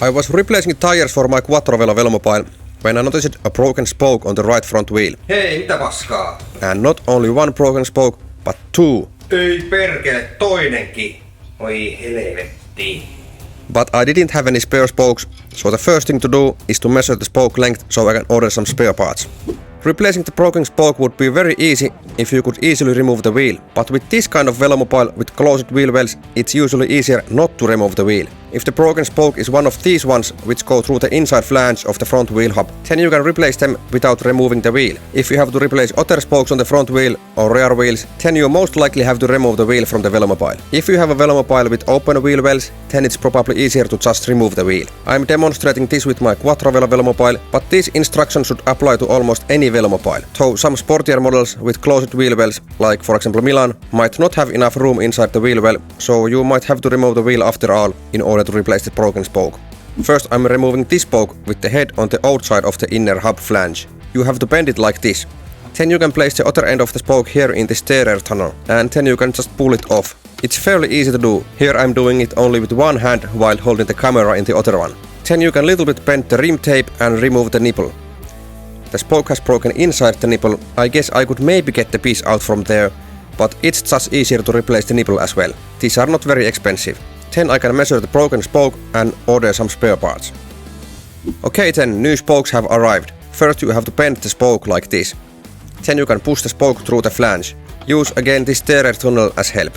I was replacing tires for my Quattrovelo Velomobile when I noticed a broken spoke on the right front wheel. Hei, mitä paskaa? And not only one broken spoke, but two. Ei perkele, toinenkin. Oi helvetti. But I didn't have any spare spokes, so the first thing to do is to measure the spoke length so I can order some spare parts. Replacing the broken spoke would be very easy if you could easily remove the wheel, but with this kind of Velomobile with closed wheel wells, it's usually easier not to remove the wheel. If the broken spoke is one of these ones which go through the inside flange of the front wheel hub, then you can replace them without removing the wheel. If you have to replace other spokes on the front wheel or rear wheels, then you most likely have to remove the wheel from the Velomobile. If you have a Velomobile with open wheel wells, then it's probably easier to just remove the wheel. I'm demonstrating this with my Quattrovelo Velomobile, but these instructions should apply to almost any Velomobile. Though some sportier models with closed wheel wells, like for example Milan, might not have enough room inside the wheel well, so you might have to remove the wheel after all in order to replace the broken spoke. First I'm removing this spoke with the head on the outside of the inner hub flange. You have to bend it like this. Then you can place the other end of the spoke here in the steerer tunnel, and then you can just pull it off. It's fairly easy to do. Here I'm doing it only with one hand while holding the camera in the other one. Then you can little bit bend the rim tape and remove the nipple. The spoke has broken inside the nipple. I guess I could maybe get the piece out from there, but it's just easier to replace the nipple as well. These are not very expensive. Then I can measure the broken spoke and order some spare parts. Okay then, new spokes have arrived. First you have to bend the spoke like this. Then you can push the spoke through the flange. Use again this steerer tunnel as help.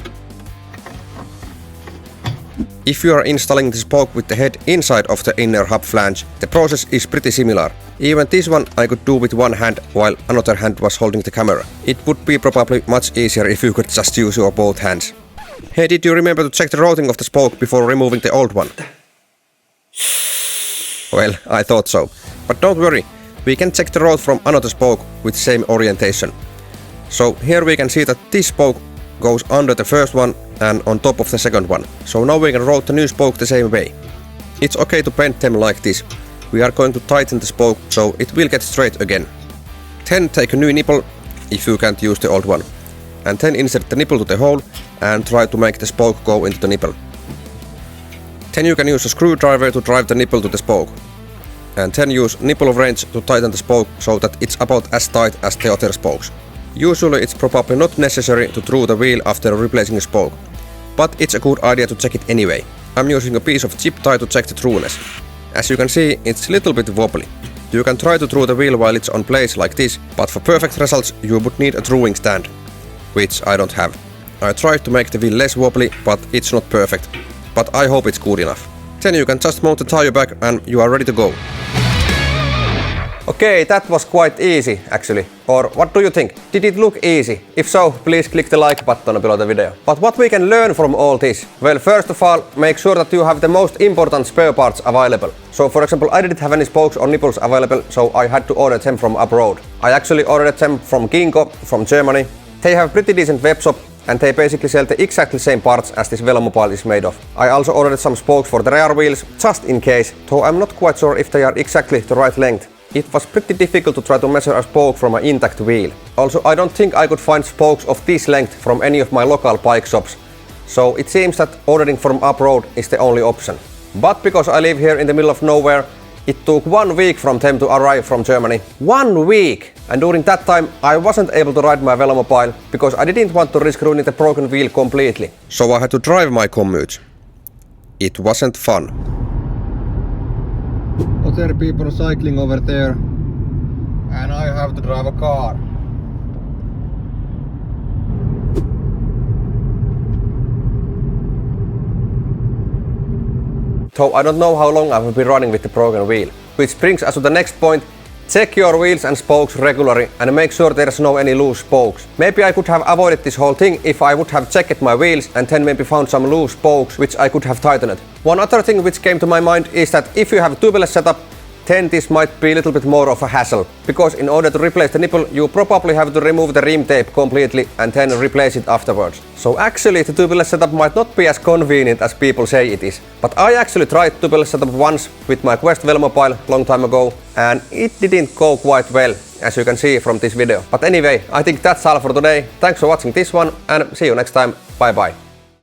If you are installing the spoke with the head inside of the inner hub flange, the process is pretty similar. Even this one I could do with one hand while another hand was holding the camera. It would be probably much easier if you could just use your both hands. Hey, did you remember to check the routing of the spoke before removing the old one? Well, I thought so. But don't worry, we can check the route from another spoke with same orientation. So here we can see that this spoke goes under the first one and on top of the second one. So now we can route the new spoke the same way. It's okay to bend them like this. We are going to tighten the spoke so it will get straight again. Then take a new nipple, if you can't use the old one. And then insert the nipple to the hole and try to make the spoke go into the nipple. Then you can use a screwdriver to drive the nipple to the spoke. And then use nipple wrench to tighten the spoke so that it's about as tight as the other spokes. Usually it's probably not necessary to through the wheel after replacing a spoke, but it's a good idea to check it anyway. I'm using a piece of zip tie to check the trueness. As you can see, it's a little bit wobbly. You can try to through the wheel while it's on place like this, but for perfect results you would need a truing stand, which I don't have. I tried to make the wheel less wobbly, but it's not perfect. But I hope it's good enough. Then you can just mount the tire back and you are ready to go. Okay, that was quite easy actually. Or what do you think? Did it look easy? If so, please click the like button below the video. But what we can learn from all this? Well, first of all, make sure that you have the most important spare parts available. So for example, I didn't have any spokes or nipples available, so I had to order them from abroad. I actually ordered them from Kinko, from Germany. They have a pretty decent web shop and they basically sell the exactly same parts as this Velomobile is made of. I also ordered some spokes for the rear wheels, just in case, though I'm not quite sure if they are exactly the right length. It was pretty difficult to try to measure a spoke from an intact wheel. Also, I don't think I could find spokes of this length from any of my local bike shops. So it seems that ordering from abroad is the only option. But because I live here in the middle of nowhere, it took 1 week from them to arrive from Germany. 1 week! And during that time I wasn't able to ride my Velomobile because I didn't want to risk ruining the broken wheel completely. So I had to drive my commute. It wasn't fun. Other people cycling over there and I have to drive a car. So I don't know how long I will be running with the broken wheel. Which brings us to the next point. Check your wheels and spokes regularly and make sure there's no any loose spokes. Maybe I could have avoided this whole thing if I would have checked my wheels and then maybe found some loose spokes which I could have tightened. One other thing which came to my mind is that if you have a tubeless setup, then this might be a little bit more of a hassle. Because in order to replace the nipple, you probably have to remove the rim tape completely and then replace it afterwards. So actually the tubeless setup might not be as convenient as people say it is. But I actually tried tubeless setup once with my Quest Velomobile long time ago and it didn't go quite well, as you can see from this video. But anyway, I think that's all for today. Thanks for watching this one and see you next time. Bye bye.